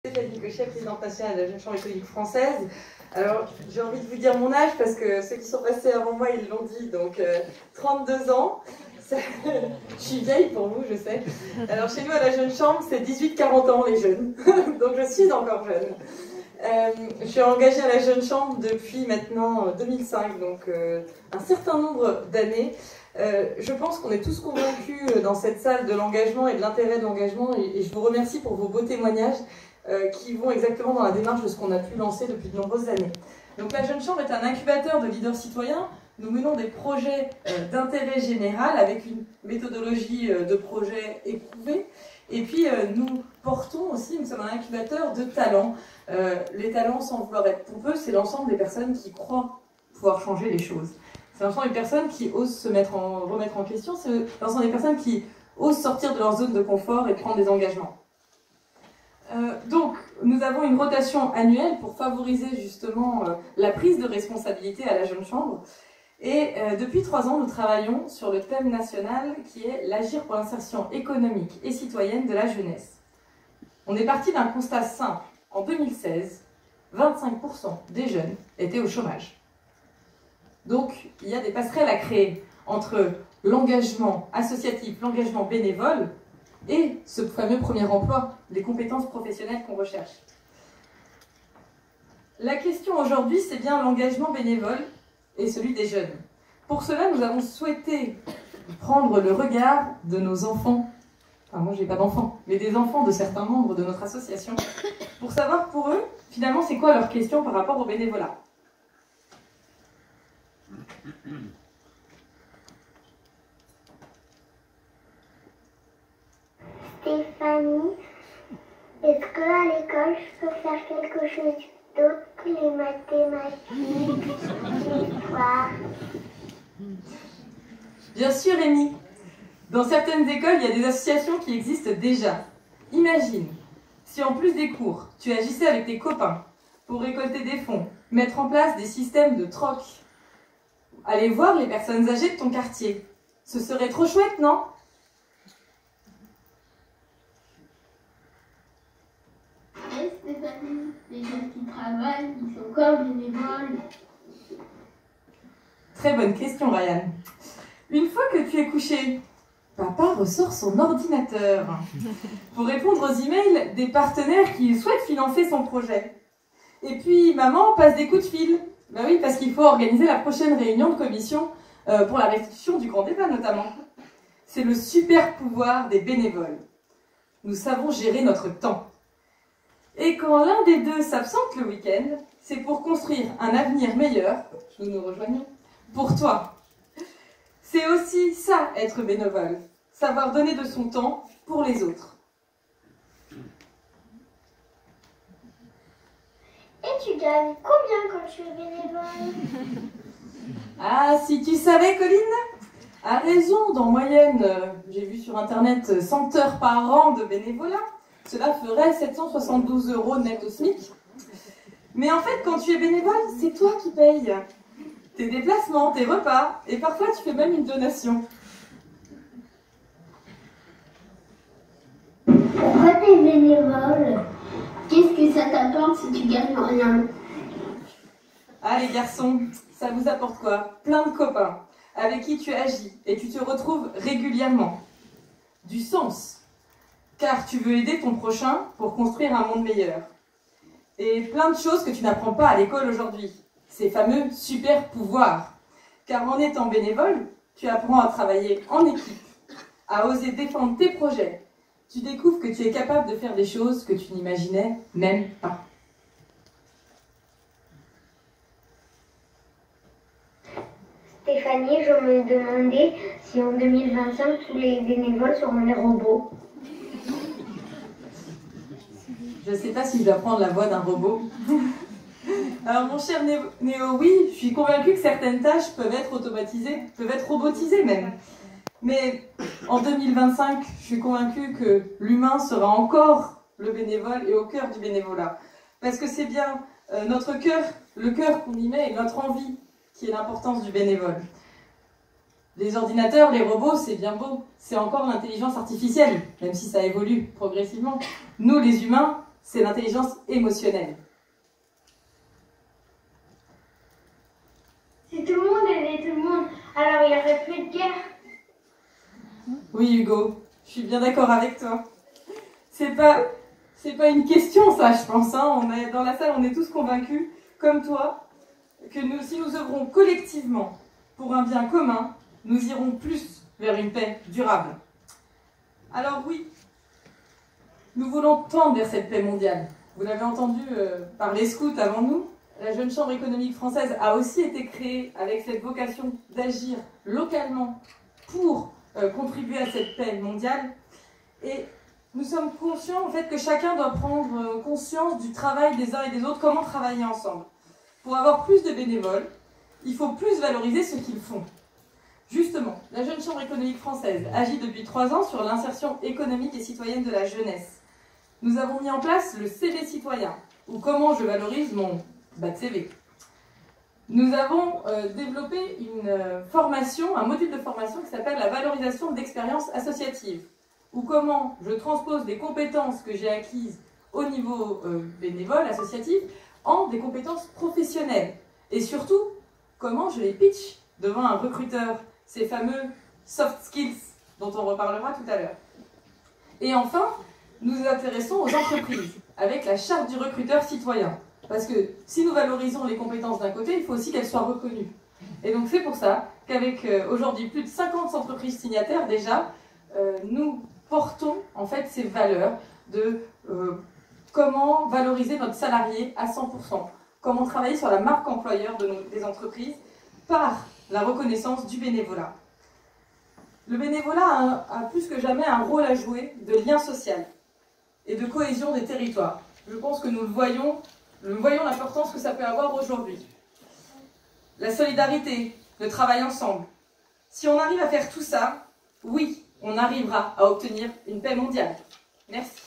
Stéphanie Cochet, présidente nationale de la Jeune Chambre économique française. Alors, j'ai envie de vous dire mon âge parce que ceux qui sont passés avant moi, ils l'ont dit. Donc, 32 ans. Ça, je suis vieille pour vous, je sais. Alors, chez nous, à la Jeune Chambre, c'est 18-40 ans, les jeunes. Donc, je suis encore jeune. Je suis engagée à la Jeune Chambre depuis maintenant 2005, donc un certain nombre d'années. Je pense qu'on est tous convaincus dans cette salle de l'engagement et de l'intérêt de l'engagement, et je vous remercie pour vos beaux témoignages qui vont exactement dans la démarche de ce qu'on a pu lancer depuis de nombreuses années. Donc la Jeune Chambre est un incubateur de leaders citoyens. Nous menons des projets d'intérêt général avec une méthodologie de projet éprouvée. Et puis nous portons aussi, nous sommes un incubateur de talents. Les talents, sans vouloir être pompeux, c'est l'ensemble des personnes qui croient pouvoir changer les choses. C'est l'ensemble des personnes qui osent se remettre en question, c'est l'ensemble des personnes qui osent sortir de leur zone de confort et prendre des engagements. Donc, nous avons une rotation annuelle pour favoriser justement la prise de responsabilité à la Jeune Chambre. Et depuis 3 ans, nous travaillons sur le thème national qui est l'agir pour l'insertion économique et citoyenne de la jeunesse. On est parti d'un constat simple. En 2016, 25% des jeunes étaient au chômage. Donc, il y a des passerelles à créer entre l'engagement associatif, l'engagement bénévole et ce fameux premier emploi, les compétences professionnelles qu'on recherche. La question aujourd'hui, c'est bien l'engagement bénévole et celui des jeunes. Pour cela, nous avons souhaité prendre le regard de nos enfants. Enfin, moi, je n'ai pas d'enfants, mais des enfants de certains membres de notre association, pour savoir pour eux, finalement, c'est quoi leur question par rapport au bénévolat. Stéphanie, est-ce qu'à l'école, je peux faire quelque chose d'autre que les mathématiques, l'histoire? Bien sûr, Rémi. Dans certaines écoles, il y a des associations qui existent déjà. Imagine, si en plus des cours, tu agissais avec tes copains pour récolter des fonds, mettre en place des systèmes de troc, aller voir les personnes âgées de ton quartier. Ce serait trop chouette, non? Oui, Stéphanie, les gens qui travaillent, ils sont encore bénévoles. Très bonne question, Ryan. Une fois que tu es couché, papa ressort son ordinateur pour répondre aux emails des partenaires qui souhaitent financer son projet. Et puis, maman passe des coups de fil. Ben oui, parce qu'il faut organiser la prochaine réunion de commission pour la restitution du grand débat, notamment. C'est le super pouvoir des bénévoles. Nous savons gérer notre temps. Et quand l'un des deux s'absente le week-end, c'est pour construire un avenir meilleur, nous nous rejoignons, pour toi. C'est aussi ça, être bénévole. Savoir donner de son temps pour les autres. Et tu gagnes combien quand tu es bénévole? Ah, si tu savais, Colline, à raison, d'en moyenne, j'ai vu sur internet 100 heures par an de bénévolat, cela ferait 772 € net au SMIC. Mais en fait, quand tu es bénévole, c'est toi qui payes tes déplacements, tes repas, et parfois tu fais même une donation. Pourquoi tu es bénévole? Qu'est-ce que ça t'apporte si tu gagnes rien? Ah les garçons, ça vous apporte quoi? Plein de copains avec qui tu agis et tu te retrouves régulièrement. Du sens, car tu veux aider ton prochain pour construire un monde meilleur. Et plein de choses que tu n'apprends pas à l'école aujourd'hui. Ces fameux super pouvoirs. Car en étant bénévole, tu apprends à travailler en équipe, à oser défendre tes projets. Tu découvres que tu es capable de faire des choses que tu n'imaginais même pas. Stéphanie, je me demandais si en 2025 tous les bénévoles seront des robots. Je ne sais pas si je dois prendre la voix d'un robot. Alors mon cher Néo, oui, je suis convaincue que certaines tâches peuvent être automatisées, peuvent être robotisées même. Mais en 2025, je suis convaincue que l'humain sera encore le bénévole et au cœur du bénévolat. Parce que c'est bien notre cœur, le cœur qu'on y met et notre envie qui est l'importance du bénévole. Les ordinateurs, les robots, c'est bien beau. C'est encore l'intelligence artificielle, même si ça évolue progressivement. Nous, les humains, c'est l'intelligence émotionnelle. Si tout le monde aidait tout le monde, alors il n'y aurait plus de guerre. Oui, Hugo, je suis bien d'accord avec toi. C'est pas une question, ça, je pense. Hein. On est, dans la salle, on est tous convaincus, comme toi, que si nous œuvrons collectivement pour un bien commun, nous irons plus vers une paix durable. Alors oui, nous voulons tendre vers cette paix mondiale. Vous l'avez entendu par les scouts avant nous, la Jeune Chambre économique française a aussi été créée avec cette vocation d'agir localement pour contribuer à cette paix mondiale. Et nous sommes conscients en fait, que chacun doit prendre conscience du travail des uns et des autres, comment travailler ensemble. Pour avoir plus de bénévoles, il faut plus valoriser ce qu'ils font. Justement, la Jeune Chambre économique française agit depuis 3 ans sur l'insertion économique et citoyenne de la jeunesse. Nous avons mis en place le CV citoyen, ou comment je valorise mon CV. Nous avons développé une formation, un module de formation qui s'appelle la valorisation d'expériences associatives, ou comment je transpose des compétences que j'ai acquises au niveau bénévole, associatif, en des compétences professionnelles. Et surtout, comment je les pitch devant un recruteur, ces fameux soft skills dont on reparlera tout à l'heure. Et enfin, nous nous intéressons aux entreprises avec la charte du recruteur citoyen. Parce que si nous valorisons les compétences d'un côté, il faut aussi qu'elles soient reconnues. Et donc c'est pour ça qu'avec aujourd'hui plus de 50 entreprises signataires déjà, nous portons en fait ces valeurs de comment valoriser notre salarié à 100%, comment travailler sur la marque employeur des entreprises par la reconnaissance du bénévolat. Le bénévolat a plus que jamais un rôle à jouer de lien social et de cohésion des territoires. Je pense que nous voyons l'importance que ça peut avoir aujourd'hui. La solidarité, le travail ensemble. Si on arrive à faire tout ça, oui, on arrivera à obtenir une paix mondiale. Merci.